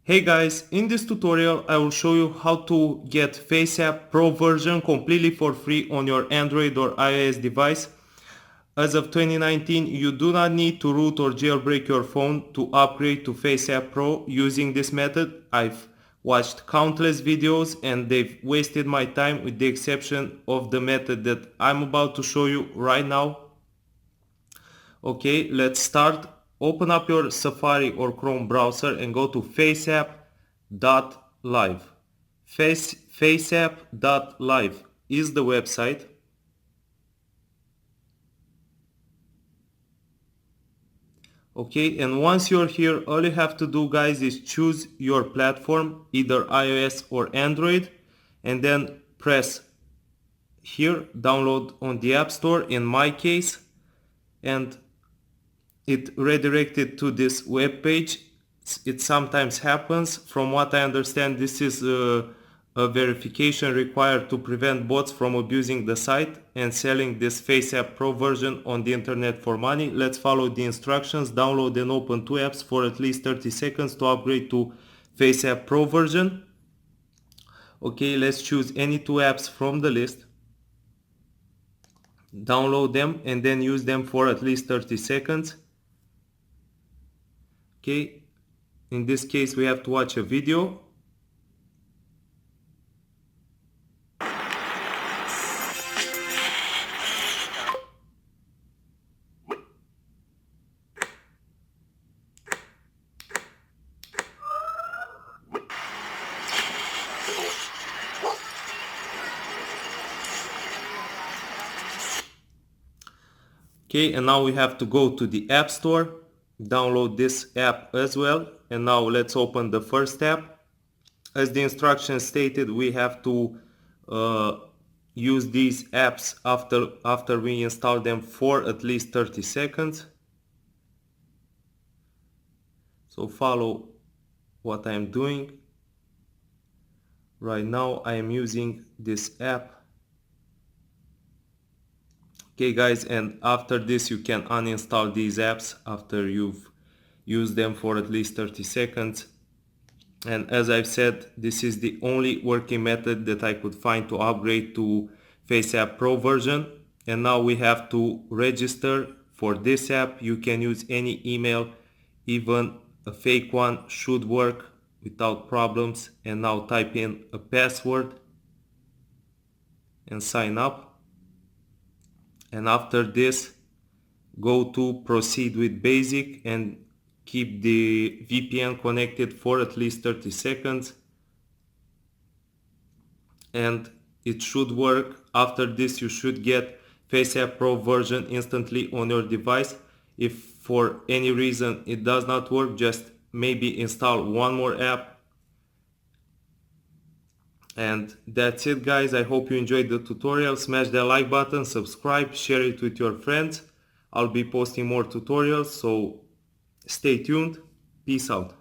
Hey guys, in this tutorial I will show you how to get FaceApp Pro version completely for free on your Android or iOS device. As of 2019, you do not need to root or jailbreak your phone to upgrade to FaceApp Pro using this method. I've watched countless videos and they've wasted my time with the exception of the method that I'm about to show you right now. Okay, let's start. Open up your Safari or Chrome browser and go to faceapp.live. Faceapp.live is the website. Okay, and once you're here, all you have to do, guys, is choose your platform, either iOS or Android, and then press here, download on the App Store in my case, and it redirected to this web page. It sometimes happens. From what I understand, this is a verification required to prevent bots from abusing the site and selling this FaceApp Pro version on the internet for money. Let's follow the instructions. Download and open two apps for at least 30 seconds to upgrade to FaceApp Pro version. Okay, let's choose any two apps from the list. Download them and then use them for at least 30 seconds. Okay, in this case we have to watch a video. Okay, and now we have to go to the App Store, download this app as well, and now let's open the first app. As the instructions stated, we have to use these apps after we install them for at least 30 seconds. So follow what I am doing. Right now I am using this app. Okay guys, and after this you can uninstall these apps after you've used them for at least 30 seconds. And as I've said, this is the only working method that I could find to upgrade to FaceApp Pro version. And now we have to register for this app. You can use any email, even a fake one should work without problems. And now type in a password and sign up. And after this, go to proceed with basic and keep the VPN connected for at least 30 seconds. And it should work. After this, you should get FaceApp Pro version instantly on your device. If for any reason it does not work, just maybe install one more app. And that's it guys, I hope you enjoyed the tutorial. Smash that like button, subscribe, share it with your friends. I'll be posting more tutorials, so stay tuned. Peace out.